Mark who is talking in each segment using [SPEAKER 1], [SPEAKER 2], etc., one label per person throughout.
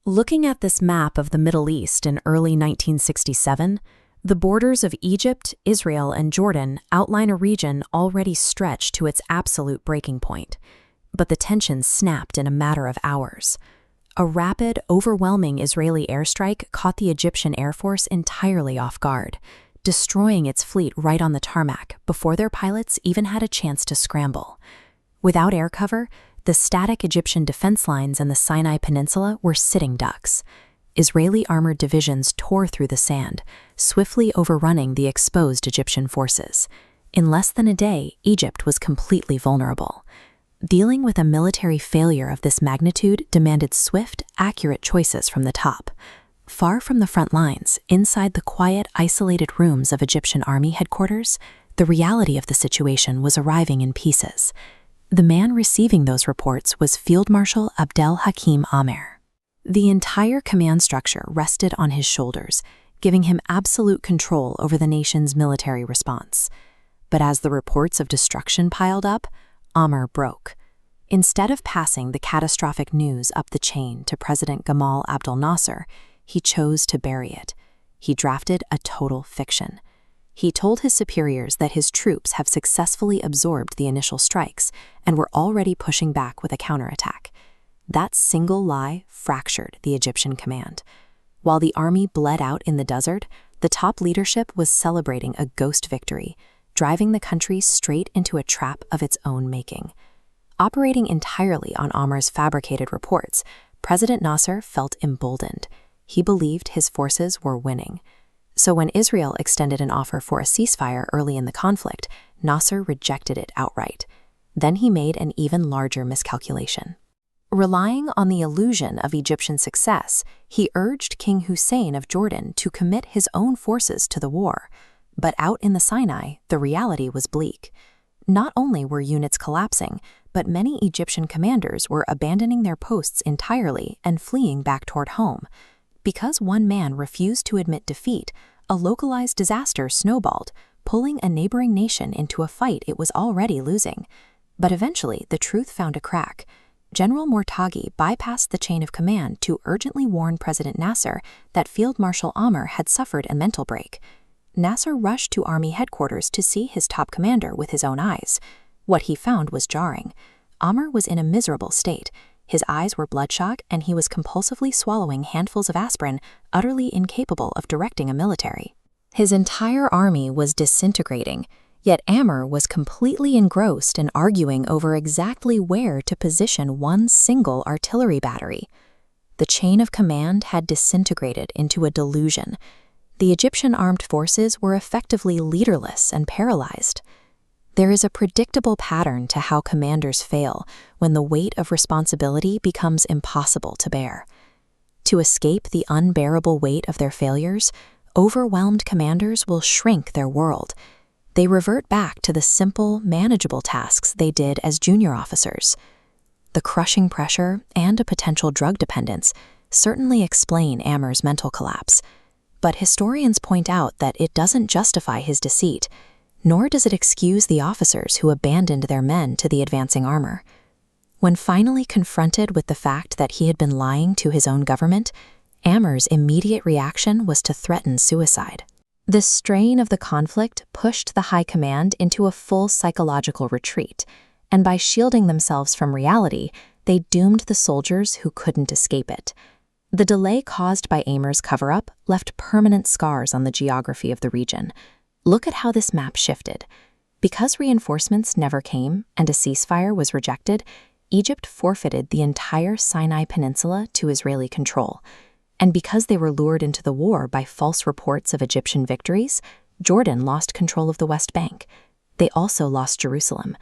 [SPEAKER 1] Looking at this map of the Middle East in early 1967, the borders of Egypt, Israel, and Jordan outline a region already stretched to its absolute breaking point. But the tension snapped in a matter of hours. A rapid, overwhelming Israeli airstrike caught the Egyptian Air Force entirely off guard, destroying its fleet right on the tarmac before their pilots even had a chance to scramble. Without air cover, the static Egyptian defense lines in the Sinai Peninsula were sitting ducks. Israeli armored divisions tore through the sand, swiftly overrunning the exposed Egyptian forces. In less than a day, Egypt was completely vulnerable. Dealing with a military failure of this magnitude demanded swift, accurate choices from the top. Far from the front lines, inside the quiet, isolated rooms of Egyptian army headquarters, the reality of the situation was arriving in pieces. The man receiving those reports was Field Marshal Abdel Hakim Amer. The entire command structure rested on his shoulders, giving him absolute control over the nation's military response. But as the reports of destruction piled up, Amer broke. Instead of passing the catastrophic news up the chain to President Gamal Abdel Nasser, he chose to bury it. He drafted a total fiction. He told his superiors that his troops have successfully absorbed the initial strikes and were already pushing back with a counterattack. That single lie fractured the Egyptian command. While the army bled out in the desert, the top leadership was celebrating a ghost victory, driving the country straight into a trap of its own making. Operating entirely on Amer's fabricated reports, President Nasser felt emboldened. He believed his forces were winning. So when Israel extended an offer for a ceasefire early in the conflict, Nasser rejected it outright. Then he made an even larger miscalculation. Relying on the illusion of Egyptian success, he urged King Hussein of Jordan to commit his own forces to the war. But out in the Sinai, the reality was bleak. Not only were units collapsing, but many Egyptian commanders were abandoning their posts entirely and fleeing back toward home. Because one man refused to admit defeat, a localized disaster snowballed, pulling a neighboring nation into a fight it was already losing. But eventually, the truth found a crack. General Mortagi bypassed the chain of command to urgently warn President Nasser that Field Marshal Amer had suffered a mental break. Nasser rushed to army headquarters to see his top commander with his own eyes. What he found was jarring. Amer was in a miserable state. His eyes were bloodshot, and he was compulsively swallowing handfuls of aspirin, utterly incapable of directing a military. His entire army was disintegrating, yet Amer was completely engrossed in arguing over exactly where to position one single artillery battery. The chain of command had disintegrated into a delusion. The Egyptian armed forces were effectively leaderless and paralyzed. There is a predictable pattern to how commanders fail when the weight of responsibility becomes impossible to bear. To escape the unbearable weight of their failures, overwhelmed commanders will shrink their world. They revert back to the simple, manageable tasks they did as junior officers. The crushing pressure and a potential drug dependence certainly explain Amer's mental collapse. But historians point out that it doesn't justify his deceit, nor does it excuse the officers who abandoned their men to the advancing armor. When finally confronted with the fact that he had been lying to his own government, Amer's immediate reaction was to threaten suicide. The strain of the conflict pushed the high command into a full psychological retreat, and by shielding themselves from reality, they doomed the soldiers who couldn't escape it. The delay caused by Amer's cover-up left permanent scars on the geography of the region. Look at how this map shifted. Because reinforcements never came and a ceasefire was rejected, Egypt forfeited the entire Sinai Peninsula to Israeli control. And because they were lured into the war by false reports of Egyptian victories, Jordan lost control of the West Bank. They also lost Jerusalem.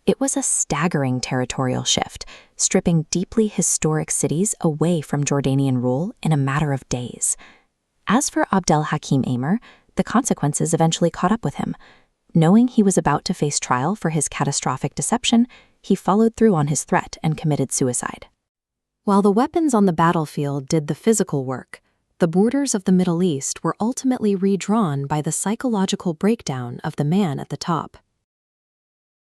[SPEAKER 1] It was a staggering territorial shift, stripping deeply historic cities away from Jordanian rule in a matter of days. As for Abdel Hakim Amer, the consequences eventually caught up with him. Knowing he was about to face trial for his catastrophic deception, he followed through on his threat and committed suicide. While the weapons on the battlefield did the physical work, the borders of the Middle East were ultimately redrawn by the psychological breakdown of the man at the top.